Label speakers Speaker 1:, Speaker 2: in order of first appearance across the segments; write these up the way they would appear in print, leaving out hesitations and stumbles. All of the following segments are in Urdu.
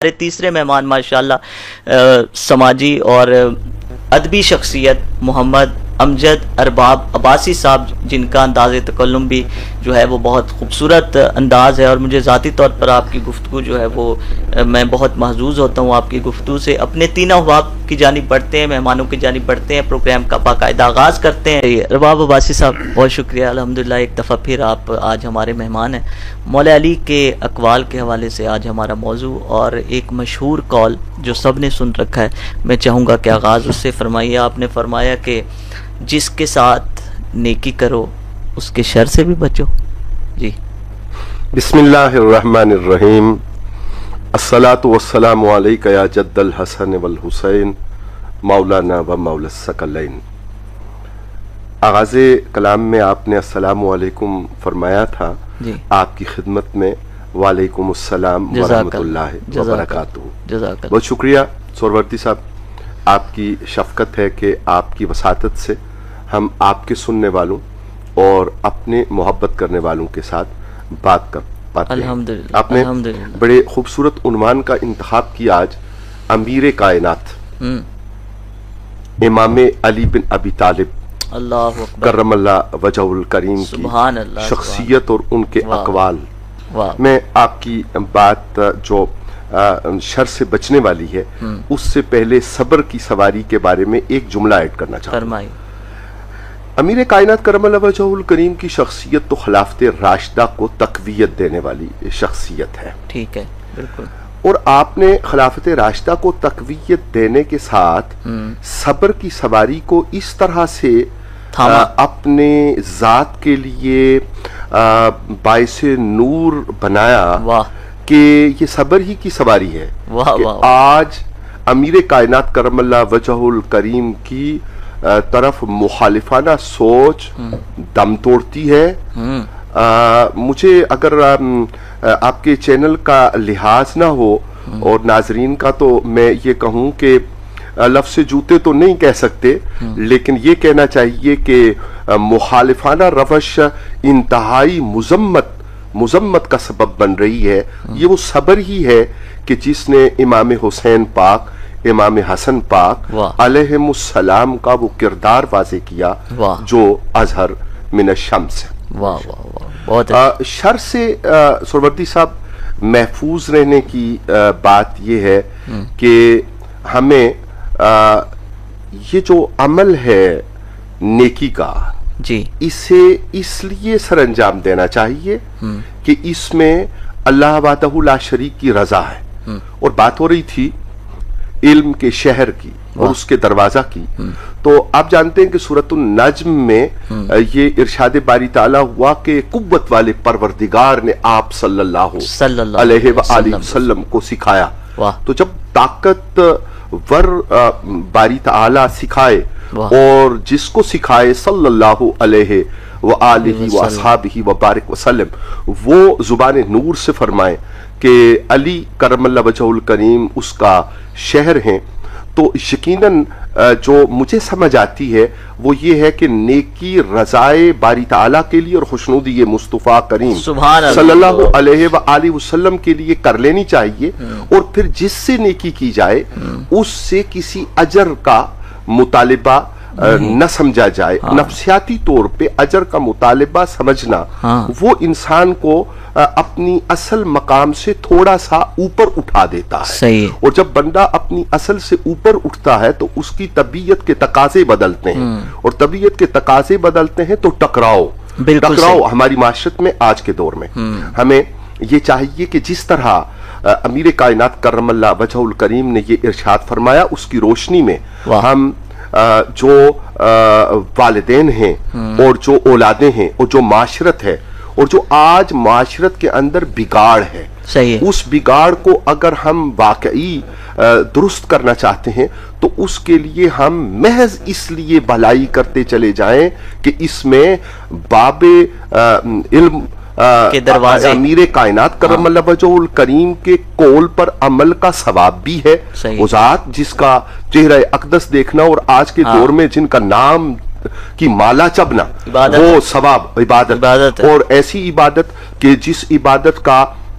Speaker 1: ہمارے تیسرے مہمان ماشاءاللہ سماجی اور ادبی شخصیت محمد امجد ارباب عباسی صاحب، جن کا انداز تکلم بھی جو ہے وہ بہت خوبصورت انداز ہے، اور مجھے ذاتی طور پر آپ کی گفتگو جو ہے وہ میں بہت محظوظ ہوتا ہوں آپ کی گفتگو سے۔ اپنے تینوں احباب کی جانب بڑھتے ہیں، مہمانوں کی جانب بڑھتے ہیں، پروگرام کا باقاعدہ آغاز کرتے ہیں۔ ارباب عباسی صاحب بہت شکریہ، الحمدللہ ایک دفعہ پھر آپ آج ہمارے مہمان ہیں۔ مولا علی کے اقوال کے حوالے سے آج ہمارا موضوع، اور ایک مشہور قول جو سب نے سن رکھا ہے، میں چاہوں گا کہ آغاز اس سے فرمائیے۔ آپ نے فرمایا کہ جس کے ساتھ نیکی کرو اس کے شر سے بھی بچو۔ جی
Speaker 2: بسم اللہ الرحمن الرحیم، الصلاۃ والسلام علیک یا جد الحسن والحسین مولانا و مولا الثقلین۔ آغاز کلام میں آپ نے السلام علیکم فرمایا تھا،
Speaker 1: جی
Speaker 2: آپ کی خدمت میں وعلیکم السلام ورحمۃ اللہ وبرکاتہ۔ بہت شکریہ سہروردی صاحب، آپ کی شفقت ہے کہ آپ کی وساطت سے ہم آپ کے سننے والوں اور اپنے محبت کرنے والوں کے ساتھ بات کر پاتے ہیں۔
Speaker 1: الحمدللہ،
Speaker 2: آپ نے
Speaker 1: الحمدللہ
Speaker 2: بڑے خوبصورت عنوان کا انتخاب کیا آج، امیر کائنات امام علی بن ابی طالب
Speaker 1: اللہ اکبر
Speaker 2: کرم اللہ وجہ الکریم کی
Speaker 1: سبحان اللہ،
Speaker 2: شخصیت اور ان کے
Speaker 1: واہ،
Speaker 2: اقوال
Speaker 1: واہ،
Speaker 2: میں آپ کی بات جو شر سے بچنے والی ہے اس سے پہلے صبر کی سواری کے بارے میں ایک جملہ ایڈ کرنا چاہتا ہوں۔
Speaker 1: فرمائی۔
Speaker 2: امیر کائنات کرم اللہ وجہ الکریم کی شخصیت تو خلافت راشدہ کو تقویت دینے والی شخصیت ہے،
Speaker 1: ٹھیک ہے، بالکل،
Speaker 2: اور آپ نے خلافت راشدہ کو تقویت دینے کے ساتھ صبر کی سواری کو اس طرح سے اپنے ذات کے لیے باعث نور بنایا
Speaker 1: واہ
Speaker 2: کہ یہ صبر ہی کی سواری ہے
Speaker 1: واہ
Speaker 2: کہ
Speaker 1: واہ،
Speaker 2: آج امیر کائنات کرم اللہ وجہ الکریم کی طرف مخالفانہ سوچ دم توڑتی ہے۔ مجھے اگر آپ کے چینل کا لحاظ نہ ہو اور ناظرین کا، تو میں یہ کہوں کہ لفظ جوتے تو نہیں کہہ سکتے، لیکن یہ کہنا چاہیے کہ مخالفانہ روش انتہائی مذمت کا سبب بن رہی ہے۔ یہ وہ صبر ہی ہے کہ جس نے امام حسین پاک، امام حسن پاک علیہم السلام کا وہ کردار واضح کیا جو اظہر من الشمس ہے۔
Speaker 1: واہ واہ واہ، بہت
Speaker 2: شر سے سہروردی صاحب محفوظ رہنے کی بات یہ ہے کہ ہمیں یہ جو عمل ہے نیکی کا،
Speaker 1: جی
Speaker 2: اسے اس لیے سر انجام دینا چاہیے کہ اس میں اللہ وحدہ لا شریک کی رضا ہے۔ اور بات ہو رہی تھی علم کے شہر کی اور اس کے دروازہ کی، تو آپ جانتے ہیں کہ سورۃ النجم میں یہ ارشاد باری تعالیٰ ہوا کہ قوت والے پروردگار نے آپ صلی اللہ علیہ وآلہ وسلم کو سکھایا۔ تو جب طاقت ور باری تعالیٰ سکھائے اور جس کو سکھائے صلی اللہ علیہ وآلہ وصحابہ وبارک وسلم، وہ زبان نور سے فرمائے کہ علی کرم اللہ وجہ الکریم اس کا شہر ہیں، تو یقیناً جو مجھے سمجھ آتی ہے وہ یہ ہے کہ نیکی رضائے باری تعالیٰ کے لیے اور خوشنودی مصطفیٰ کریم صلی اللہ علیہ وآلہ وسلم کے لیے کر لینی چاہیے، اور پھر جس سے نیکی کی جائے اس سے کسی اجر کا مطالبہ نہ سمجھا جائے۔ نفسیاتی طور پہ اجر کا مطالبہ سمجھنا وہ انسان کو اپنی اصل مقام سے تھوڑا سا اوپر اٹھا دیتا ہے، اور جب بندہ اپنی اصل سے اوپر اٹھتا ہے تو اس کی طبیعت کے تقاضے بدلتے ہیں، اور طبیعت کے تقاضے بدلتے ہیں تو ٹکراؤ ہماری معاشرت میں آج کے دور میں ہمیں یہ چاہیے کہ جس طرح امیر کائنات کرم اللہ وجہ الکریم نے یہ ارشاد فرمایا، اس کی روشنی میں ہم جو والدین ہیں اور جو اولادیں ہیں اور جو معاشرت ہے اور جو آج معاشرت کے اندر بگاڑ ہے، اس بگاڑ کو اگر ہم واقعی درست کرنا چاہتے ہیں تو اس کے لیے ہم محض اس لیے بھلائی کرتے چلے جائیں کہ اس میں باب علم کے دروازے امیر کائنات کرم اللہ وجہ الکریم کے قول پر عمل کا ثواب بھی ہے۔ وہ ذات جس کا چہرہ اقدس دیکھنا اور آج کے دور میں جن کا نام کی مالا چبنا وہ ثواب عبادت، اور ایسی عبادت کہ جس عبادت کا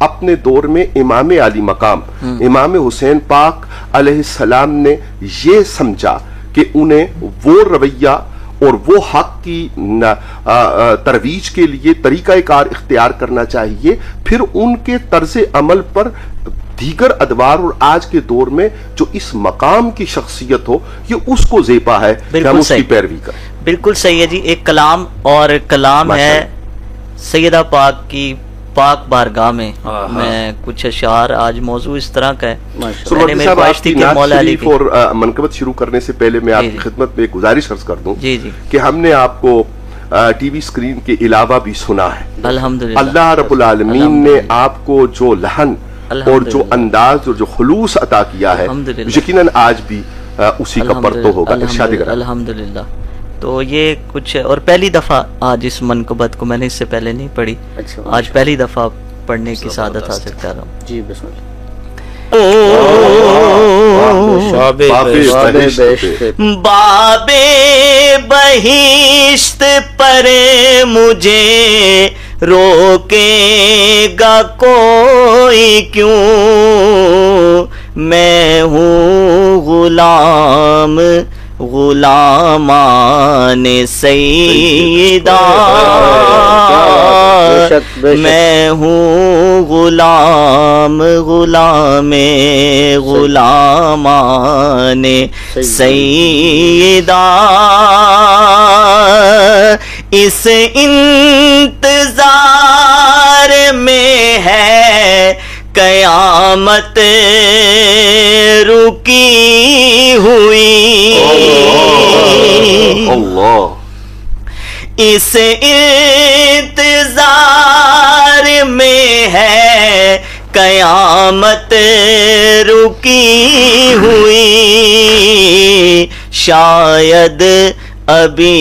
Speaker 2: اپنے دور میں امام علی مقام امام حسین پاک علیہ السلام نے یہ سمجھا کہ انہیں وہ رویہ اور وہ حق کی ترویج کے لیے طریقہ کار اختیار کرنا چاہیے، پھر ان کے طرز عمل پر دیگر ادوار اور آج کے دور میں جو اس مقام کی شخصیت ہو یہ اس کو زیبا ہے کہ ہم اس کی پیروی کریں۔
Speaker 1: بالکل صحیح ہے جی، ایک کلام اور کلام ہے سیدہ پاک کی پاک بارگاہ میں میں کچھ اشعار، آج موضوع اس طرح کا ہے، میں نے میری خواہش تھی کہ مولا علی
Speaker 2: اور منقبت شروع کرنے سے پہلے میں آپ کی خدمت میں ایک گزارش عرض کر دوں کہ ہم نے آپ کو ٹی وی سکرین کے علاوہ بھی سنا ہے،
Speaker 1: الحمدللہ
Speaker 2: اللہ رب العالمین نے آپ کو جو لحن اور جو انداز اور جو خلوص عطا کیا ہے یقیناً آج بھی اسی کا پرتو ہوگا۔ ارشاد کریں۔
Speaker 1: الحمدللہ۔ تو یہ کچھ، اور پہلی دفعہ آج اس منقبت کو میں نے اس سے پہلے نہیں پڑھی، آج پہلی دفعہ پڑھنے کی سعادت حاصل کر رہا ہوں۔
Speaker 3: جی بسم اللہ۔
Speaker 1: باب بہشت پر مجھے روکے گا کوئی کیوں، میں ہوں غلام غلامان سیدہ، میں ہوں غلام غلام غلامان سیدہ، اس انتظار میں ہے قیامت رکی ہوئی، اس انتظار میں ہے قیامت رکی ہوئی، شاید ابھی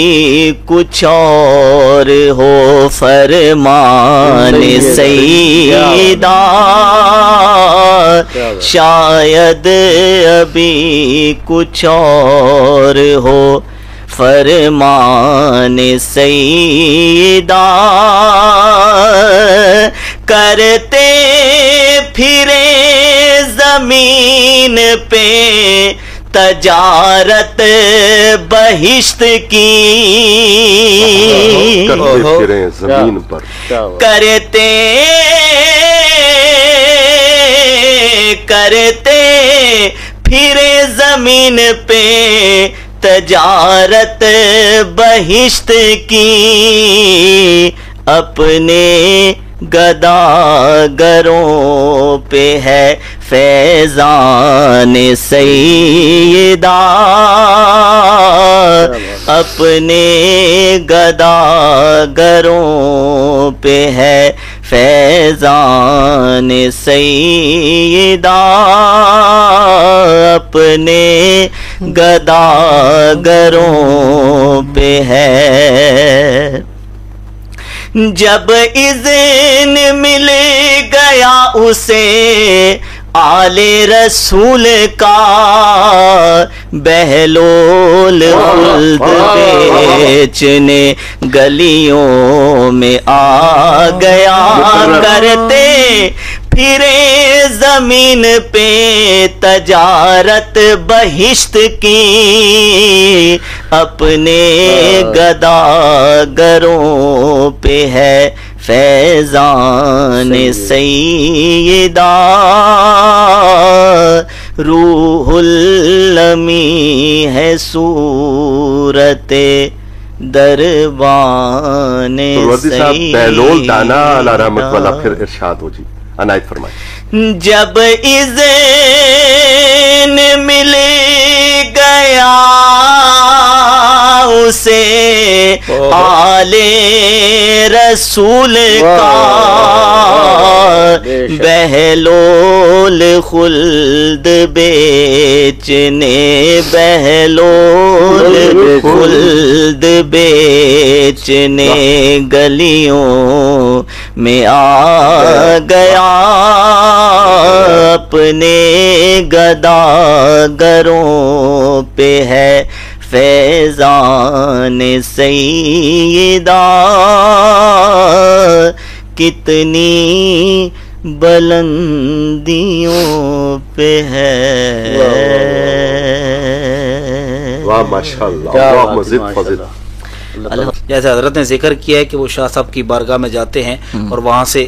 Speaker 1: کچھ اور ہو فرمان سیدہ، شاید ابھی کچھ اور ہو فرمان سیدہ، کرتے پھرے زمین پہ تجارت بہشت کی،
Speaker 2: زمین پر
Speaker 1: کرتے پھرے زمین پہ تجارت بہشت کی، اپنے گداگروں پہ ہے فیضان سیدہ، اپنے گداگروں پہ ہے فیضان سیدہ، اپنے گداگروں پہ ہے۔ جب اذن مل گیا اسے آل رسول کا، بہلول خلد بیچنے گلیوں میں آ گیا، کرتے پھرے زمین پہ تجارت بہشت کی، اپنے گداگروں پہ ہے فیضان سیدہ، روح الامی ہے صورت دربان سیدہ۔
Speaker 2: بہلول دانا علیہ رحمت والا پھر ارشاد ہو جی، عنایت فرمائیں۔
Speaker 1: جب اذن مل گیا اسے آل رسول کا، بہلول خلد بیچنے، بہلول خلد بیچنے گلیوں میں آ گیا، اپنے گداگروں پہ ہے فیضان سیدہ، کتنی بلندیوں پہ ہے.
Speaker 2: واہ ماشاءاللہ، اللہ مزید فضل.
Speaker 3: جیسے حضرت نے ذکر کیا ہے کہ وہ شاہ صاحب کی بارگاہ میں جاتے ہیں اور وہاں سے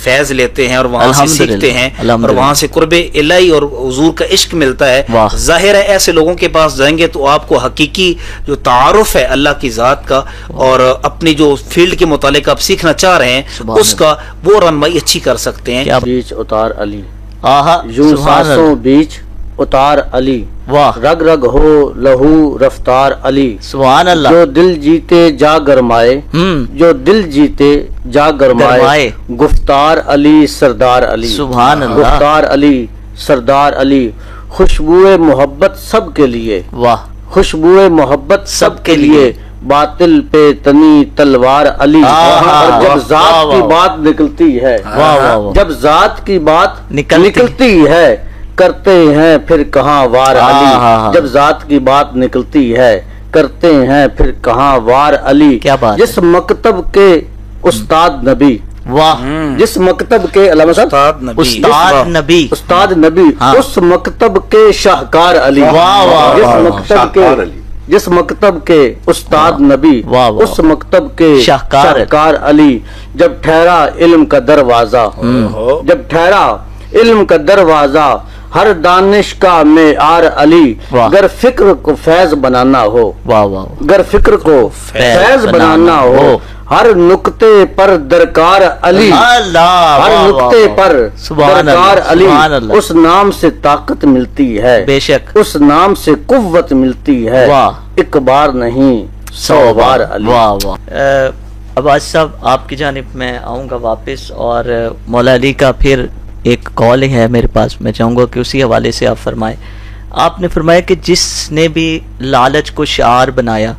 Speaker 3: فیض لیتے ہیں اور وہاں سے سیکھتے ہیں اور وہاں سے قرب الہی اور حضور کا عشق ملتا ہے. ظاہر ہے ایسے لوگوں کے پاس جائیں گے تو آپ کو حقیقی جو تعارف ہے اللہ کی ذات کا اور اپنی جو فیلڈ کے متعلق آپ سیکھنا چاہ رہے ہیں اس کا وہ رہنمائی اچھی کر سکتے ہیں.
Speaker 4: بیچ اتار علی،
Speaker 1: آہا
Speaker 4: یوں سانسوں بیچ اتار علی،
Speaker 1: واہ
Speaker 4: رگ رگ ہو لہو رفتار علی.
Speaker 1: سبحان اللہ.
Speaker 4: جو دل جیتے جا گرمائے، جو دل جیتے جا گرمائے، گفتار علی سردار علی.
Speaker 1: سبحان اللہ.
Speaker 4: گفتار علی سردار علی. خوشبوئے محبت سب کے لیے،
Speaker 1: واہ
Speaker 4: خوشبوئے محبت سب کے لیے، باطل پہ تنی تلوار علی. اور جب ذات کی بات نکلتی ہے، جب ذات کی بات نکلتی ہے، کرتے ہیں پھر کہاں وار علی. جب ذات کی بات نکلتی ہے، کرتے ہیں پھر کہاں وار علی.
Speaker 1: کیا بات.
Speaker 4: جس مکتب کے استاد نبی،
Speaker 1: واہ
Speaker 4: جس مکتب کے علامہ صاحب
Speaker 1: استاد نبی،
Speaker 4: استاد نبی، اس مکتب کے شاہکار علی. جس مکتب کے، جس مکتب کے استاد نبی، اس مکتب کے شاہکار علی. جب ٹھہرا علم کا دروازہ، جب ٹھہرا علم کا دروازہ، ہر دانش کا معیار علی. گر فکر کو فیض بنانا ہو، گر فکر کو فیض بنانا ہو، ہر نقطے پر درکار علی. ہر نقطے پر درکار علی. اس نام سے طاقت ملتی ہے،
Speaker 1: بے شک
Speaker 4: اس نام سے قوت ملتی ہے. ایک بار نہیں 100 بار علی.
Speaker 1: عباس صاحب آپ کی جانب میں آؤں گا واپس، اور مولا علی کا پھر ایک کال ہے میرے پاس، میں چاہوں گا کہ اسی حوالے سے آپ فرمائیں. آپ نے فرمایا کہ جس نے بھی لالچ کو شعار بنایا،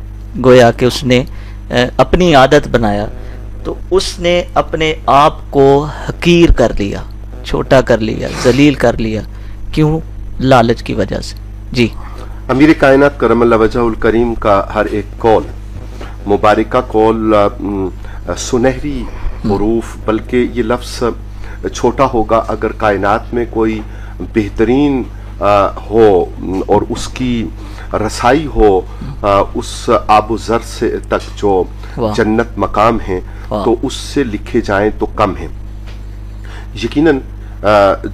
Speaker 1: گویا کہ اس نے اپنی عادت بنایا، تو اس نے اپنے آپ کو حقیر کر لیا، چھوٹا کر لیا، ذلیل کر لیا. کیوں؟ لالچ کی وجہ سے. جی.
Speaker 2: امیر کائنات کرم اللہ وجہ الکریم کا ہر ایک قول، مبارکہ قول، سنہری حروف، بلکہ یہ لفظ چھوٹا ہوگا اگر کائنات میں کوئی بہترین ہو اور اس کی رسائی ہو اس آب و زر سے تک جو جنت مقام ہیں، تو اس سے لکھے جائیں تو کم ہیں. یقیناً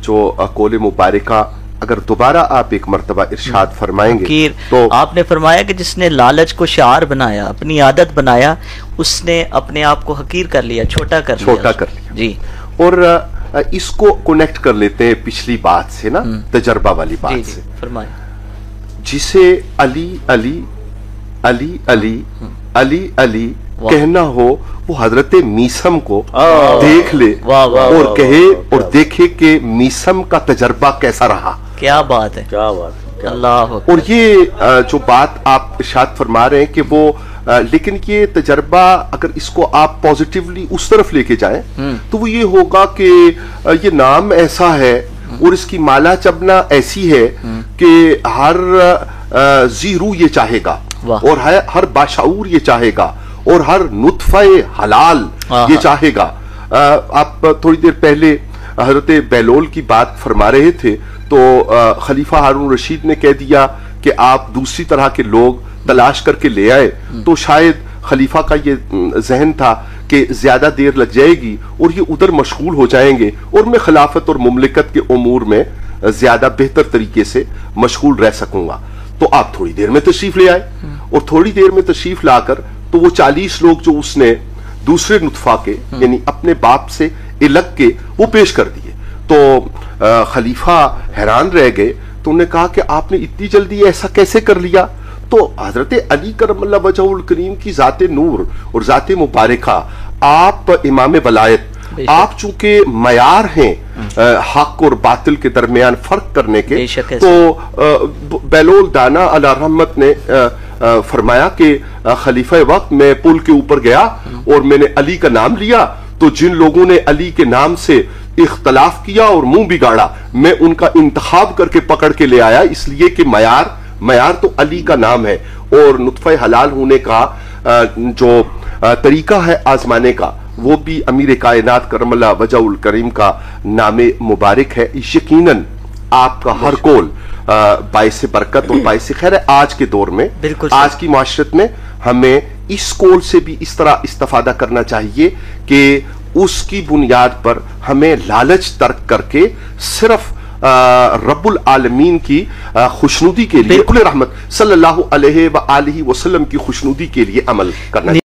Speaker 2: جو قول مبارکہ اگر دوبارہ آپ ایک مرتبہ ارشاد فرمائیں گے تو
Speaker 1: آپ نے فرمایا کہ جس نے لالچ کو شعار بنایا، اپنی عادت بنایا، اس نے اپنے آپ کو حقیر کر لیا، چھوٹا کر لیا. جی.
Speaker 2: اور اس کو کنیکٹ کر لیتے ہیں پچھلی بات سے نا، تجربہ والی بات سے.
Speaker 1: فرمائیں.
Speaker 2: جسے علی علی علی علی علی علی کہنا ہو، وہ حضرت میسم کو دیکھ لے اور کہے اور دیکھے کہ میسم کا تجربہ کیسا رہا.
Speaker 1: کیا بات ہے،
Speaker 4: کیا بات.
Speaker 1: اللہ.
Speaker 2: اور یہ جو بات آپ ارشاد فرما رہے ہیں کہ وہ، لیکن یہ تجربہ اگر اس کو آپ پازیٹیولی اس طرف لے کے جائیں تو وہ یہ ہوگا کہ یہ نام ایسا ہے اور اس کی مالا چبنا ایسی ہے کہ ہر ذی روح یہ چاہے گا اور ہر باشعور یہ چاہے گا اور ہر نطفہ حلال یہ چاہے گا. آپ تھوڑی دیر پہلے حضرت بیلول کی بات فرما رہے تھے تو خلیفہ ہارون رشید نے کہہ دیا کہ آپ دوسری طرح کے لوگ تلاش کر کے لے آئے، تو شاید خلیفہ کا یہ ذہن تھا کہ زیادہ دیر لگ جائے گی اور یہ ادھر مشغول ہو جائیں گے اور میں خلافت اور مملکت کے امور میں زیادہ بہتر طریقے سے مشغول رہ سکوں گا. تو آپ تھوڑی دیر میں تشریف لے آئے اور تھوڑی دیر میں تشریف لا کر تو وہ 40 لوگ جو اس نے دوسرے نطفہ کے یعنی اپنے باپ سے الگ کے وہ پیش کر دیے. تو خلیفہ حیران رہ گئے، تو انہوں نے کہا کہ آپ نے اتنی جلدی ایسا کیسے کر لیا؟ تو حضرت علی کرم اللہ وجہ الکریم کی ذات نور اور ذات مبارکہ، آپ امام ولایت، آپ چونکہ معیار ہیں حق اور باطل کے درمیان فرق کرنے کے، تو بیلول دانا علیہ رحمت نے فرمایا کہ خلیفہ وقت میں پل کے اوپر گیا اور میں نے علی کا نام لیا، تو جن لوگوں نے علی کے نام سے اختلاف کیا اور منہ بگاڑا، میں ان کا انتخاب کر کے پکڑ کے لے آیا، اس لیے کہ معیار تو علی کا نام ہے اور نطفہ حلال ہونے کا جو طریقہ ہے آزمانے کا وہ بھی امیر کائنات کرم اللہ وجہہ الکریم کا نام مبارک ہے. یقیناً آپ کا ہر قول باعث برکت اور باعث خیر ہے. آج کے دور میں, آج کی معاشرت میں ہمیں اس قول سے بھی اس طرح استفادہ کرنا چاہیے کہ اس کی بنیاد پر ہمیں لالچ ترک کر کے صرف رب العالمین کی خوشنودی کے لیے, کل رحمت صلی اللہ علیہ وآلہ وسلم کی خوشنودی کے لیے عمل کرنا چاہیے.